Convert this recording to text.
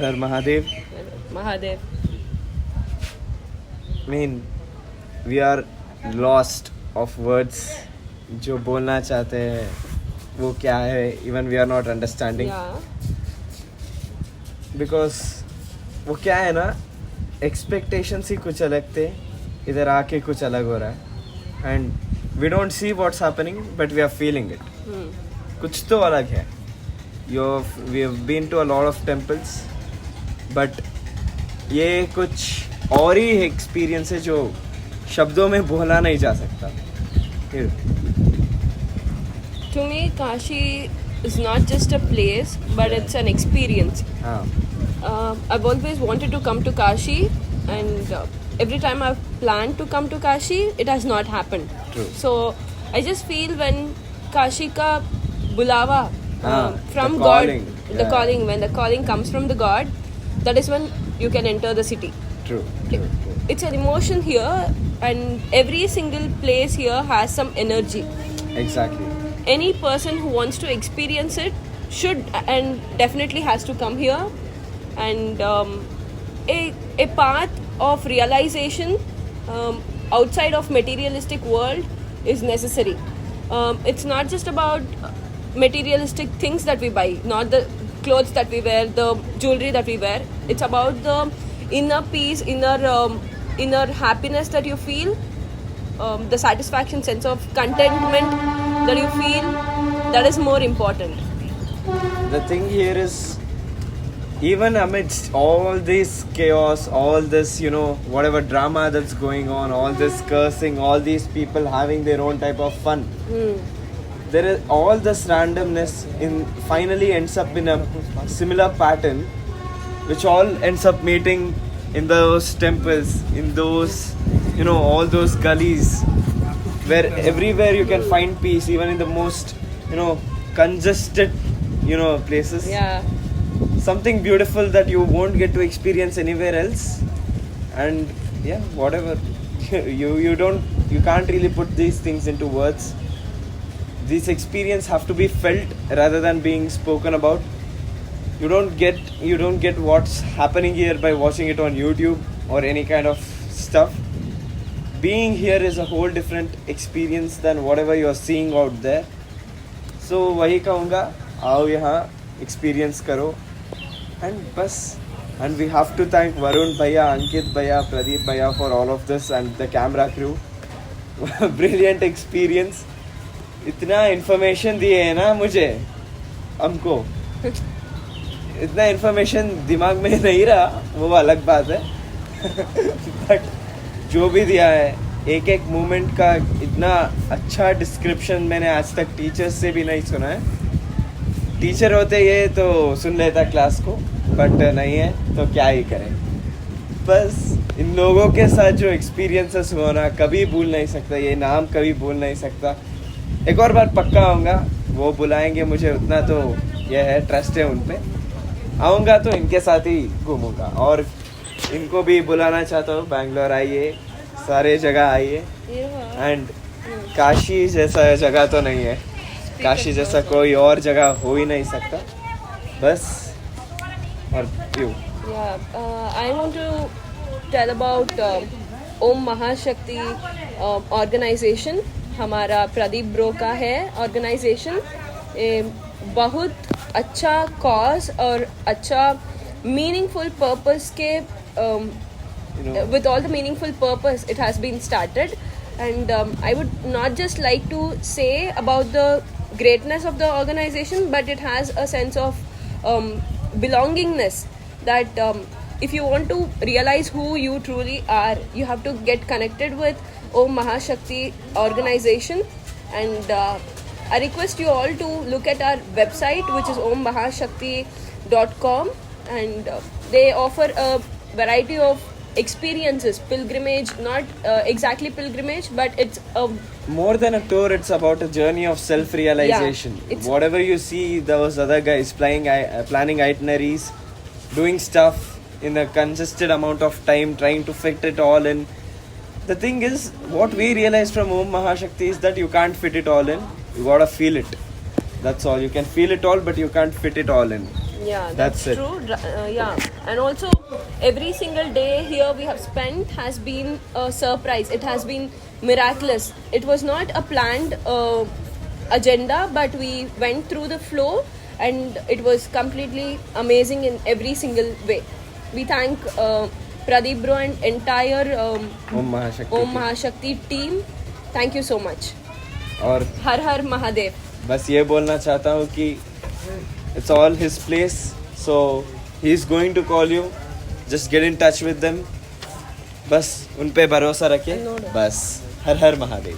Har Mahadev. Mahadev. I mean, we are lost of words. जो बोलना चाहते हैं वो क्या है, even we are not understanding. Yeah. Because वो क्या है ना, expectations ही कुछ अलग थे, इधर आके कुछ अलग हो रहा है. And we don't see what's happening, but we are feeling it. कुछ तो अलग है. We have been to a lot of temples, but ये कुछ और ही एक्सपीरियंस है जो शब्दों में बोला नहीं जा सकता. To me, Kashi is not just a place, but it's an experience. हाँ. I've always wanted to come to Kashi, and every time I've planned to come to Kashi, it has not happened. True. So I just feel when Kashi ka bulawa from the God, calling. the Yeah. calling, when the calling comes from the God, that is when you can enter the city. True. It's an emotion here, and every single place here has some energy. Exactly. Any person who wants to experience it should and definitely has to come here, and a path of realization outside of materialistic world is necessary. It's not just about materialistic things that we buy, not the clothes that we wear, the jewelry that we wear. It's about the inner peace, inner happiness that you feel, the satisfaction, sense of contentment that you feel, that is more important. The thing here is, even amidst all this chaos, all this, whatever drama that's going on, all this cursing, all these people having their own type of fun, there is all this randomness finally ends up in a similar pattern, which all ends up meeting in those temples, in those, all those gullies, where everywhere you can find peace, even in the most, congested, places. Yeah. Something beautiful that you won't get to experience anywhere else. And yeah, whatever. you can't really put these things into words. These experiences have to be felt rather than being spoken about. You don't get what's happening here by watching it on YouTube or any kind of stuff. Being here is a whole different experience than whatever you are seeing out there. So वही कहूँगा, आओ यहाँ experience करो. And we have to thank Varun Bhaiya, Ankit Bhaiya, Pradeep Bhaiya for all of this, and the camera crew. Brilliant experience. इतना information दिए है ना मुझे, हमको. इतना information दिमाग में नहीं रहा, वो अलग बात है. But जो भी दिया है, एक एक मोमेंट का इतना अच्छा डिस्क्रिप्शन मैंने आज तक टीचर्स से भी नहीं सुना है. टीचर होते ये तो सुन लेता क्लास को, बट नहीं है तो क्या ही करें. बस इन लोगों के साथ जो एक्सपीरियंसेस हुआ ना, कभी भूल नहीं सकता. ये नाम कभी भूल नहीं सकता. एक और बार पक्का आऊँगा, वो बुलाएंगे मुझे, उतना तो ये है, ट्रस्ट है उन पे. आऊँगा तो इनके साथ ही घूमूंगा, और इनको भी बुलाना चाहता हूँ. बैंगलोर आइए, सारे जगह आइए. एंड काशी जैसा जगह तो नहीं है, काशी जैसा कोई और जगह हो ही नहीं सकता. बस. और you. I want to tell about Om Mahashakti organization. हमारा प्रदीप ब्रो का है ऑर्गेनाइजेशन. बहुत अच्छा कॉज और अच्छा मीनिंगफुल पर्पस के with all the meaningful purpose it has been started, and I would not just like to say about the greatness of the organization, but it has a sense of belongingness, that if you want to realize who you truly are, you have to get connected with Om Mahashakti organization. And I request you all to look at our website, which is ommahashakti.com, and they offer a variety of experiences, pilgrimage, not exactly pilgrimage, but it's a more than a tour. It's about a journey of self-realization. Yeah, whatever you see those other guys planning itineraries, doing stuff in a congested amount of time, trying to fit it all in. The thing is, what we realized from Om Mahashakti is that you can't fit it all in. You gotta feel it. That's all. You can feel it all, but you can't fit it all in. Yeah, That's it. true. Yeah, and also every single day here we have spent has been a surprise. It has been miraculous. It was not a planned agenda, but we went through the flow, and it was completely amazing in every single way. We thank Pradeep bro and entire Om Mahashakti. Om Mahashakti team. Thank you so much. और Har Har Mahadev. बस ये बोलना चाहता हूँ कि it's all his place, so he's going to call you. Just get in touch with them. बस उन पे भरोसा रखें. बस हर हर महादेव.